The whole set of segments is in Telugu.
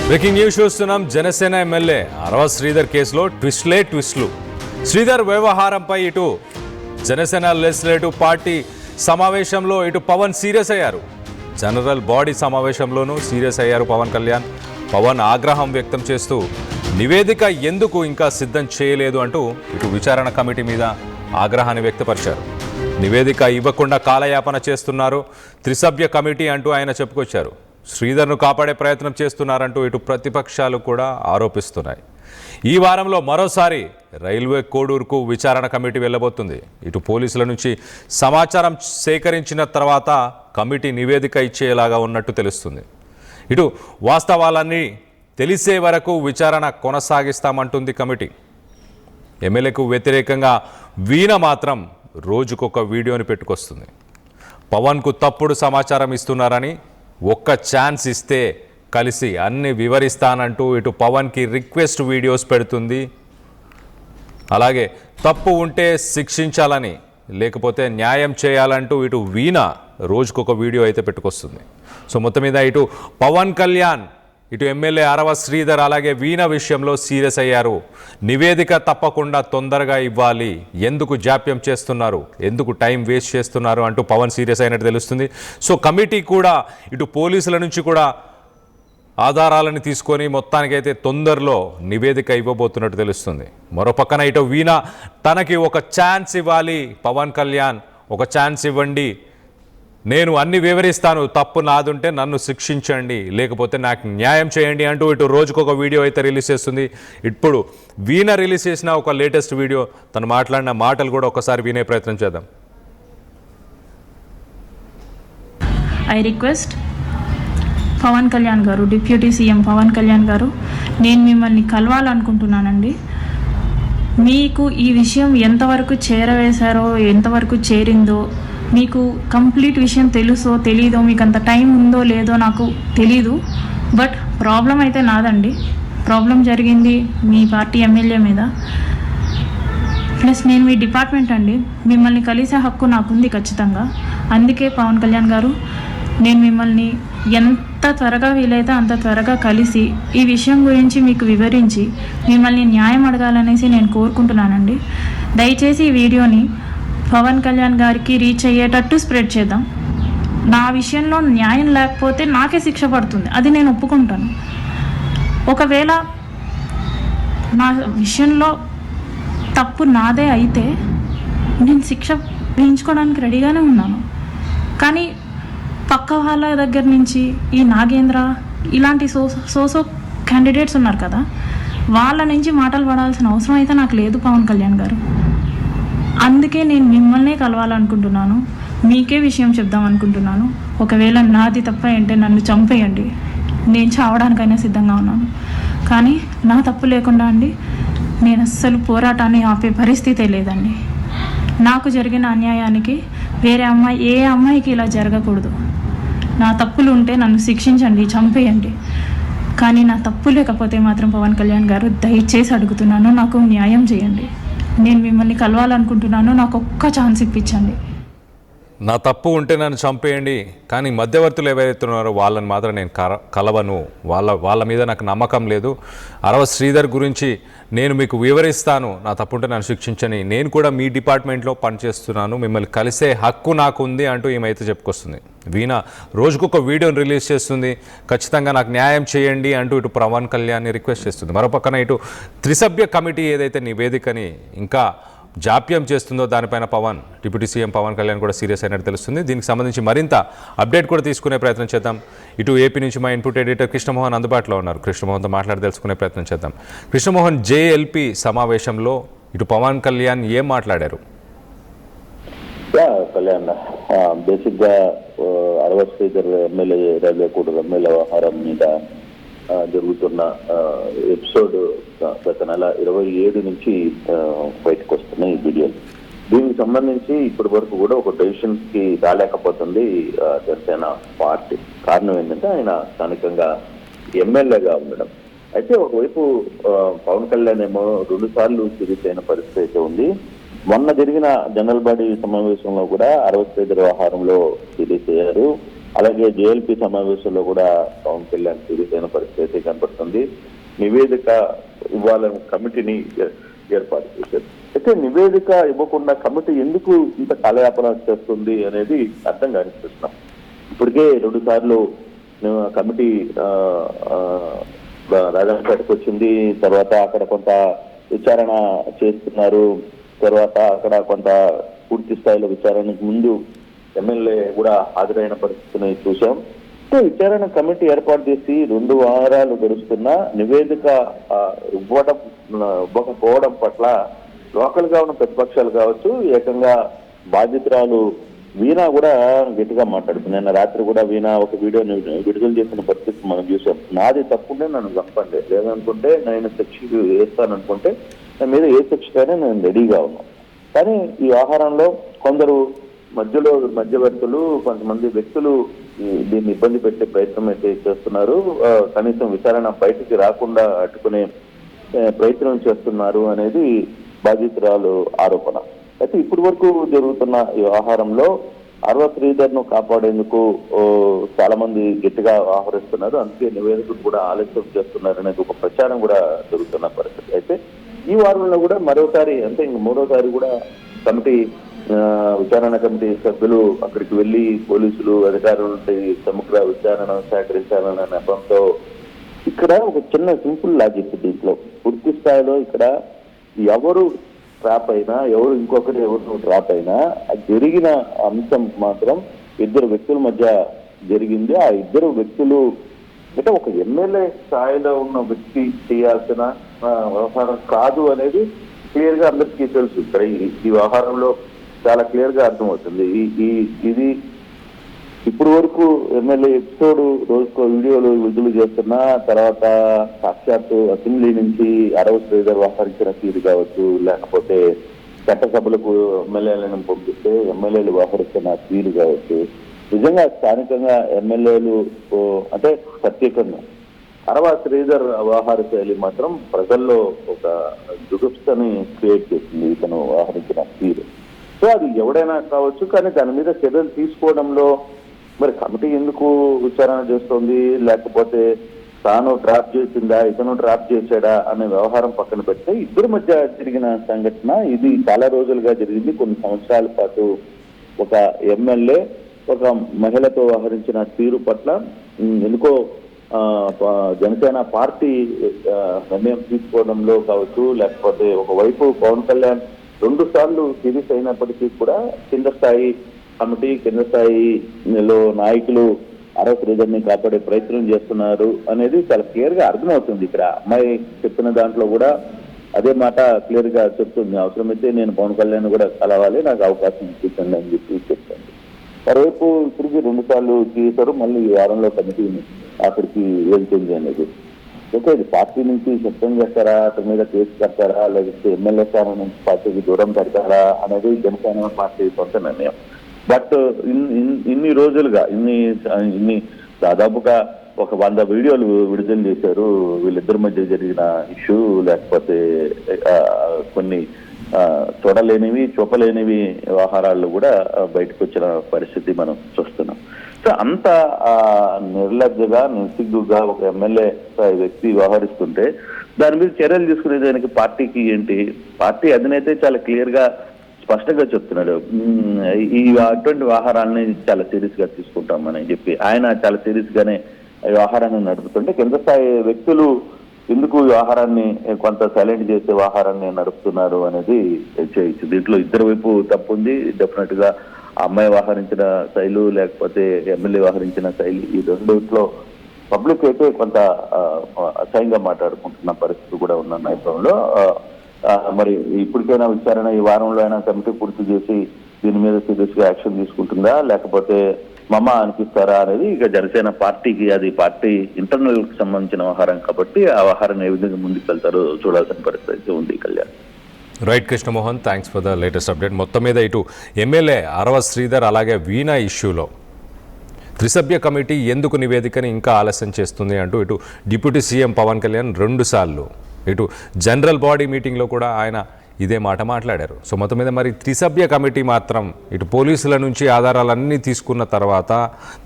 బ్రేకింగ్ న్యూస్ చూస్తున్నాం. జనసేన ఎమ్మెల్యే అరవ శ్రీధర్ కేసులో ట్విస్టులు. శ్రీధర్ వ్యవహారంపై ఇటు జనసేన లెజిస్లేటివ్ పార్టీ సమావేశంలో ఇటు పవన్ సీరియస్ అయ్యారు. జనరల్ బాడీ సమావేశంలోనూ సీరియస్ అయ్యారు పవన్ కళ్యాణ్. పవన్ ఆగ్రహం వ్యక్తం చేస్తూ నివేదిక ఎందుకు ఇంకా సిద్ధం చేయలేదు అంటూ ఇటు విచారణ కమిటీ మీద ఆగ్రహాన్ని వ్యక్తపరిచారు. నివేదిక ఇవ్వకుండా కాలయాపన చేస్తున్నారు త్రిసభ్య కమిటీ అంటూ ఆయన చెప్పుకొచ్చారు. శ్రీధర్ను కాపాడే ప్రయత్నం చేస్తున్నారంటూ ఇటు ప్రతిపక్షాలు కూడా ఆరోపిస్తున్నాయి. ఈ వారంలో మరోసారి రైల్వే కోడూరుకు విచారణ కమిటీ వెళ్ళబోతుంది. ఇటు పోలీసుల నుంచి సమాచారం సేకరించిన తర్వాత కమిటీ నివేదిక ఇచ్చేలాగా ఉన్నట్టు తెలుస్తుంది. ఇటు వాస్తవాలన్నీ తెలిసే వరకు విచారణ కొనసాగిస్తామంటుంది కమిటీ. ఎమ్మెల్యేకు వ్యతిరేకంగా వీణ మాత్రం రోజుకొక వీడియోని పెట్టుకొస్తుంది. పవన్కు తప్పుడు సమాచారం ఇస్తున్నారని, ఒక్క ఛాన్స్ ఇస్తే కలిసి అన్ని వివరిస్తానంటూ ఇటు పవన్కి రిక్వెస్ట్ వీడియోస్ పెడుతుంది. అలాగే తప్పు ఉంటే శిక్షించాలని, లేకపోతే న్యాయం చేయాలంటూ ఇటు వీణ రోజుకొక వీడియో అయితే పెట్టుకొస్తుంది. సో మొత్తం మీద ఇటు పవన్ కళ్యాణ్, ఇటు ఎమ్మెల్యే అరవ శ్రీధర్ అలాగే వీణ విషయంలో సీరియస్ అయ్యారు. నివేదిక తప్పకుండా తొందరగా ఇవ్వాలి, ఎందుకు జాప్యం చేస్తున్నారు, ఎందుకు టైం వేస్ట్ చేస్తున్నారు అంటూ పవన్ సీరియస్ అయినట్టు తెలుస్తుంది. సో కమిటీ కూడా ఇటు పోలీసుల నుంచి కూడా ఆధారాలను తీసుకొని మొత్తానికైతే తొందరలో నివేదిక ఇవ్వబోతున్నట్టు తెలుస్తుంది. మరోపక్కన ఇటు వీణ తనకి ఒక ఛాన్స్ ఇవ్వాలి, పవన్ కళ్యాణ్ ఒక ఛాన్స్ ఇవ్వండి, నేను అన్ని వివరిస్తాను, తప్పు నాదుంటే నన్ను శిక్షించండి, లేకపోతే నాకు న్యాయం చేయండి అంటూ ఇటు రోజుకొక వీడియో అయితే రిలీజ్ చేస్తుంది. ఇప్పుడు వీణ రిలీజ్ చేసిన ఒక లేటెస్ట్ వీడియో, తను మాట్లాడిన మాటలు కూడా ఒకసారి వినే ప్రయత్నం చేద్దాం. ఐ రిక్వెస్ట్ పవన్ కళ్యాణ్ గారు, డిప్యూటీ సీఎం పవన్ కళ్యాణ్ గారు, నేను మిమ్మల్ని కలవాలనుకుంటున్నానండి. మీకు ఈ విషయం ఎంతవరకు చేరవేశారో, ఎంతవరకు చేరిందో, మీకు కంప్లీట్ విషయం తెలుసో తెలీదో, మీకు అంత టైం ఉందో లేదో నాకు తెలీదు. బట్ ప్రాబ్లం అయితే నాదండి. ప్రాబ్లం జరిగింది మీ పార్టీ ఎమ్మెల్యే మీద. ప్లస్ నేను మీ డిపార్ట్మెంట్ అండి, మిమ్మల్ని కలిసే హక్కు నాకుంది ఖచ్చితంగా. అందుకే పవన్ కళ్యాణ్ గారు, నేను మిమ్మల్ని ఎంత త్వరగా వీలైతే అంత త్వరగా కలిసి ఈ విషయం గురించి మీకు వివరించి మిమ్మల్ని న్యాయం అడగాలనేసి నేను కోరుకుంటున్నానండి. దయచేసి ఈ వీడియోని పవన్ కళ్యాణ్ గారికి రీచ్ అయ్యేటట్టు స్ప్రెడ్ చేద్దాం. నా విషయంలో న్యాయం లేకపోతే నాకే శిక్ష పడుతుంది, అది నేను ఒప్పుకుంటాను. ఒకవేళ నా విషయంలో తప్పు నాదే అయితే నేను శిక్ష వేయించుకోవడానికి రెడీగానే ఉన్నాను. కానీ పక్క వాళ్ళ దగ్గర నుంచి ఈ నాగేంద్ర ఇలాంటి సోసో క్యాండిడేట్స్ ఉన్నారు కదా, వాళ్ళ నుంచి మాటలు పడాల్సిన అవసరం అయితే నాకు లేదు పవన్ కళ్యాణ్ గారు. అందుకే నేను మిమ్మల్నే కలవాలనుకుంటున్నాను, మీకే విషయం చెప్దాం అనుకుంటున్నాను. ఒకవేళ నాది తప్ప అంటే నన్ను చంపేయండి, నేను చావడానికైనా సిద్ధంగా ఉన్నాను. కానీ నా తప్పు లేకుండా అండి నేను అస్సలు పోరాటాన్ని ఆపే పరిస్థితే లేదండి. నాకు జరిగిన అన్యాయానికి వేరే అమ్మాయి, ఏ అమ్మాయికి ఇలా జరగకూడదు. నా తప్పులు ఉంటే నన్ను శిక్షించండి, చంపేయండి. కానీ నా తప్పు లేకపోతే మాత్రం పవన్ కళ్యాణ్ గారు దయచేసి అడుగుతున్నాను, నాకు న్యాయం చేయండి. నేను మిమ్మల్ని కలవాలనుకుంటున్నాను, నాకు ఒక్క ఛాన్స్ ఇప్పించండి. నా తప్పు ఉంటే నన్ను చంపేయండి, కానీ మధ్యవర్తులు ఎవరైతే ఉన్నారో వాళ్ళని మాత్రం నేను కలవను, వాళ్ళ మీద నాకు నమ్మకం లేదు. అరవ శ్రీధర్ గురించి నేను మీకు వివరిస్తాను, నా తప్పు ఉంటే నన్ను శిక్షించని, నేను కూడా మీ డిపార్ట్మెంట్లో పనిచేస్తున్నాను, మిమ్మల్ని కలిసే హక్కు నాకు ఉంది అంటూ ఈమెయితే చెప్పుకొస్తుంది. వీణ రోజుకొక వీడియోని రిలీజ్ చేస్తుంది. ఖచ్చితంగా నాకు న్యాయం చేయండి అంటూ ఇటు పవన్ కళ్యాణ్ని రిక్వెస్ట్ చేస్తుంది. మరోపక్కన ఇటు త్రిసభ్య కమిటీ ఏదైతే నివేదికని ఇంకా జాప్యం చేస్తుందో దానిపైన డిప్యూటీ సీఎం పవన్ కళ్యాణ్ కూడా సీరియస్ అయినట్టు తెలుస్తుంది. దీనికి సంబంధించి మరింత అప్డేట్ కూడా తీసుకునే ప్రయత్నం చేద్దాం. ఇటు ఏపీ నుంచి మా ఇన్పుట్ ఎడిటర్ కృష్ణమోహన్ అందుబాటులో ఉన్నారు. కృష్ణమోహన్తో మాట్లాడి తెలుసుకునే ప్రయత్నం చేద్దాం. కృష్ణమోహన్, జేఎల్పీ సమావేశంలో ఇటు పవన్ కళ్యాణ్ ఏం మాట్లాడారు? కళ్యాణ్ బేసిక్గా Arava Sridhar MLA, Railway Koduru MLA వ్యవహారం మీద జరుగుతున్న ఎపిసోడ్ గత నెల 27 నుంచి బయటకు వస్తున్నాయి ఈ వీడియోలు. దీనికి సంబంధించి ఇప్పటి వరకు కూడా ఒక డెసిషన్స్ కి రాలేకపోతుంది జనసేన పార్టీ. కారణం ఏంటంటే ఆయన స్థానికంగా ఎమ్మెల్యేగా ఉండడం. అయితే ఒకవైపు పవన్ కళ్యాణ్ ఏమో 2 సార్లు సీరియస్ అయిన పరిస్థితి అయితే ఉంది. మొన్న జరిగిన జనరల్ బాడీ సమావేశంలో కూడా అరవ శ్రీధర్ వ్యవహారంలో సీరియస్ అయ్యారు. అలాగే జేఎల్పీ సమావేశంలో కూడా పవన్ కళ్యాణ్ సీరియస్ అయిన పరిస్థితి కనపడుతుంది. నివేదిక ఇవ్వాలని కమిటీని ఏర్పాటు చేశారు. అయితే నివేదిక ఇవ్వకుండా కమిటీ ఎందుకు ఇంత కాలయాపన చేస్తుంది అనేది అర్థం కాని ప్రశ్న. ఇప్పటికే 2 సార్లు కమిటీ రాజంపేటకు వచ్చింది, తర్వాత అక్కడ కొంత విచారణ చేస్తున్నారు, తర్వాత అక్కడ కొంత పూర్తి స్థాయిలో విచారణకు ముందు ఎమ్మెల్యే కూడా హాజరైన పరిస్థితిని చూసాం. సో విచారణ కమిటీ ఏర్పాటు చేసి 2 వారాలు గడుస్తున్నా నివేదిక ఇవ్వకపోవడం పట్ల లోకల్ గా ఉన్న ప్రతిపక్షాలు కావచ్చు, ఏకంగా బాధితురాలు వీణా కూడా గట్టిగా మాట్లాడుతుంది. నిన్న రాత్రి కూడా వీణా ఒక వీడియోని విడుదల చేసిన పరిస్థితి మనం చూసాం. నాది తప్పుంటే నన్ను చంపండి, లేదనుకుంటే నేను శిక్ష వేస్తాననుకుంటే నా మీద ఏ శిక్షకైనా నేను రెడీగా ఉన్నాను. కానీ ఈ వ్యవహారంలో కొందరు మధ్యవర్తులు, కొంతమంది వ్యక్తులు దీన్ని ఇబ్బంది పెట్టే ప్రయత్నం అయితే చేస్తున్నారు. కనీసం విచారణ బయటికి రాకుండా అడ్డుకునే ప్రయత్నం చేస్తున్నారు అనేది బాధితురాలు ఆరోపణ. అయితే ఇప్పటి వరకు జరుగుతున్న ఈ వ్యవహారంలో అరవ శ్రీధర్ ను కాపాడేందుకు చాలా మంది గట్టిగా వ్యవహరిస్తున్నారు, అందుకే నివేదికలు కూడా ఆలస్యం చేస్తున్నారు అనేది ఒక ప్రచారం కూడా జరుగుతున్న పరిస్థితి. అయితే ఈ వారంలో కూడా మరోసారి అంటే ఇంక 3వసారి కూడా కమిటీ విచారణ కమిటీ సభ్యులు అక్కడికి వెళ్లి పోలీసులు అధికారులతో సమగ్ర విచారణ సేకరించాలన్న నెపంతో ఇక్కడ ఒక చిన్న సింపుల్ లాజిక్ దీంట్లో పూర్తి స్థాయిలో ఇక్కడ ఎవరు ట్రాప్ అయినా, ఎవరు ఇంకొకరు ట్రాప్ అయినా జరిగిన అంశం మాత్రం 2 వ్యక్తుల మధ్య జరిగింది. ఆ 2 వ్యక్తులు అంటే ఒక ఎమ్మెల్యే స్థాయిలో ఉన్న వ్యక్తి చేయాల్సిన వ్యవహారం కాదు అనేది క్లియర్ గా అందరికీ తెలుసు. ఇక్కడ ఈ వ్యవహారంలో చాలా క్లియర్ గా అర్థమవుతుంది. ఇది ఇప్పుడు వరకు ఎమ్మెల్యే ఎపిసోడ్ రోజుకో వీడియోలు విడుదల చేస్తున్నా, తర్వాత సాక్షాత్తు అసెంబ్లీ నుంచి అరవ శ్రీధర్ వ్యవహరించిన తీరు కావచ్చు, లేకపోతే చట్టసభలకు ఎమ్మెల్యేలను పంపిస్తే ఎమ్మెల్యేలు వ్యవహరిస్తున్న తీరు కావచ్చు, నిజంగా స్థానికంగా ఎమ్మెల్యేలు అంటే ప్రత్యేకంగా అరవ శ్రీధర్ వ్యవహార శైలి మాత్రం ప్రజల్లో ఒక జుగుప్సని క్రియేట్ చేసింది ఇతను వ్యవహరించిన తీరు. సో అది ఎవడైనా కావచ్చు, కానీ దాని మీద చర్యలు తీసుకోవడంలో మరి కమిటీ ఎందుకు విచారణ చేస్తోంది, లేకపోతే తాను డ్రాప్ చేసిందా, ఇతను డ్రాప్ చేశాడా అనే వ్యవహారం పక్కన పెడితే 2 మధ్య జరిగిన సంఘటన ఇది చాలా రోజులుగా జరిగింది. కొన్ని సంవత్సరాల పాటు ఒక ఎమ్మెల్యే ఒక మహిళతో వ్యవహరించిన తీరు పట్ల ఎందుకో జనసేన పార్టీ నిర్ణయం తీసుకోవడంలో కావచ్చు, లేకపోతే ఒకవైపు పవన్ కళ్యాణ్ 2 సార్లు సిరీస్ అయినప్పటికీ కూడా కింద స్థాయి కమిటీ, కింద స్థాయిలో నాయకులు అరవ శ్రీధర్ని కాపాడే ప్రయత్నం చేస్తున్నారు అనేది చాలా క్లియర్ గా అర్థమవుతుంది. ఇక్కడ అమ్మాయి చెప్పిన దాంట్లో కూడా అదే మాట క్లియర్ గా చెప్తుంది. అవసరమైతే నేను పవన్ కళ్యాణ్ కూడా కలవాలి, నాకు అవకాశం ఇప్పించండి అని చెప్పి చెప్తాను. మరోవైపు ఇప్పటికి 2 సార్లు చేశారు, మళ్ళీ ఈ వారంలో కమిటీని అక్కడికి వెళ్తుంది అనేది. ఓకే, ఇది పార్టీ నుంచి సస్పెండ్ చేస్తారా, అతని మీద కేసు కడతారా, లేకపోతే ఎమ్మెల్యే స్థానం నుంచి పార్టీకి దూరం పెడతారా అనేది జనసేన పార్టీ సొంత నిర్ణయం. బట్ ఇన్ని రోజులుగా ఇన్ని దాదాపుగా ఒక 100 వీడియోలు విడుదల చేశారు. వీళ్ళిద్దరి మధ్య జరిగిన ఇష్యూ, లేకపోతే కొన్ని చూడలేనివి చూపలేనివి వ్యవహారాలు కూడా బయటకు వచ్చిన పరిస్థితి మనం చూస్తున్నాం. సో అంత నిర్లజ్జగా నిస్సిగ్గుగా ఒక ఎమ్మెల్యే వ్యక్తి వ్యవహరిస్తుంటే దాని మీద చర్యలు తీసుకునే దానికి పార్టీకి ఏంటి? పార్టీ అధినేత చాలా క్లియర్ గా స్పష్టంగా చెప్తున్నాడు, ఈ అటువంటి వ్యవహారాన్ని చాలా సీరియస్ గా తీసుకుంటామని చెప్పి ఆయన చాలా సీరియస్ గానే వ్యవహారాన్ని నడుపుతుంటే కింద స్థాయి వ్యక్తులు ఎందుకు వ్యవహారాన్ని కొంత సైలెంట్ చేసే వ్యవహారాన్ని నడుపుతున్నారు అనేది చేయొచ్చు. దీంట్లో ఇద్దరు వైపు తప్పు ఉంది. డెఫినెట్ గా ఆ అమ్మాయి వ్యవహరించిన శైలి, లేకపోతే ఎమ్మెల్యే వ్యవహరించిన శైలి, ఈ రెండిట్లో పబ్లిక్ అయితే కొంత అసహ్యంగా మాట్లాడుకుంటున్న పరిస్థితి కూడా ఉన్న నేపథ్యంలో మరి ఇప్పటికైనా విచారణ ఈ వారంలో అయినా కమిటీ పూర్తి చేసి దీని మీద సీరియస్ గా యాక్షన్ తీసుకుంటుందా, లేకపోతే మమ్మ అనిపిస్తారా అనేది ఇక జనసేన పార్టీకి, అది పార్టీ ఇంటర్నల్ కి సంబంధించిన వ్యవహారం కాబట్టి ఆ వ్యవహారం ఏ విధంగా ముందుకు వెళ్తారో చూడాల్సిన పరిస్థితి ఉంది. Kalyan. Right Krishnamohan, thanks for the latest update. మొత్తం మీద ఇటు ఎమ్మెల్యే అరవ శ్రీధర్ అలాగే వీణా ఇష్యూలో త్రిసభ్య కమిటీ ఎందుకు నివేదికని ఇంకా ఆలస్యం చేస్తుంది అంటూ ఇటు డిప్యూటీ సీఎం పవన్ కళ్యాణ్ 2 సార్లు, ఇటు జనరల్ బాడీ మీటింగ్లో కూడా ఆయన ఇదే మాట మాట్లాడారు. సో మొత్తం మీద మరి త్రిసభ్య కమిటీ మాత్రం ఇటు పోలీసుల నుంచి ఆధారాలన్నీ తీసుకున్న తర్వాత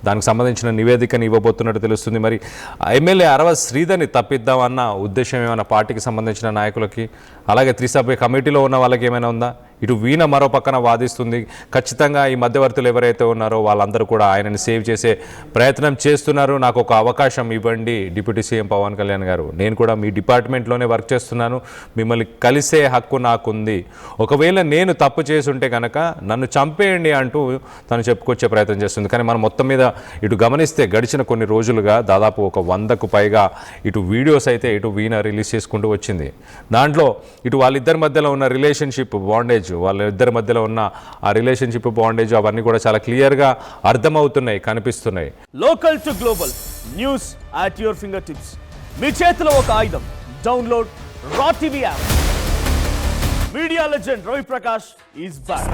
దానికి సంబంధించిన నివేదికని ఇవ్వబోతున్నట్టు తెలుస్తుంది. మరి ఎమ్మెల్యే అరవ శ్రీధర్ని తప్పిద్దామన్న ఉద్దేశం ఏమైనా పార్టీకి సంబంధించిన నాయకులకి, అలాగే త్రిసభ్య కమిటీలో ఉన్న వాళ్ళకి ఏమైనా ఉందా? ఇటు వీణ మరో పక్కన వాదిస్తుంది. ఖచ్చితంగా ఈ మధ్యవర్తులు ఎవరైతే ఉన్నారో వాళ్ళందరూ కూడా ఆయనని సేవ్ చేసే ప్రయత్నం చేస్తున్నారు. నాకు ఒక అవకాశం ఇవ్వండి డిప్యూటీ సీఎం పవన్ కళ్యాణ్ గారు, నేను కూడా మీ డిపార్ట్మెంట్లోనే వర్క్ చేస్తున్నాను, మిమ్మల్ని కలిసే హక్కు నాకుంది, ఒకవేళ నేను తప్పు చేసుంటే కనుక నన్ను చంపేయండి అంటూ తను చెప్పుకొచ్చే ప్రయత్నం చేస్తుంది. కానీ మనం మొత్తం మీద ఇటు గమనిస్తే గడిచిన కొన్ని రోజులుగా దాదాపు ఒక 100కు పైగా ఇటు వీడియోస్ అయితే ఇటు వీణ రిలీజ్ చేసుకుంటూ వచ్చింది. దాంట్లో ఇటు వాళ్ళిద్దరి మధ్యలో ఉన్న రిలేషన్షిప్ బాండేజ్, వాళ్ళిద్దరి మధ్యలో ఉన్న ఆ రిలేషన్షిప్ బాండేజ్ అవన్నీ కూడా చాలా క్లియర్గా అర్థమవుతున్నాయి, కనిపిస్తున్నాయి. Local to global news at your fingertips. మీ చేతిలో ఒక ఆయుధం. Download Raw TV app. Media legend Ravi Prakash is back.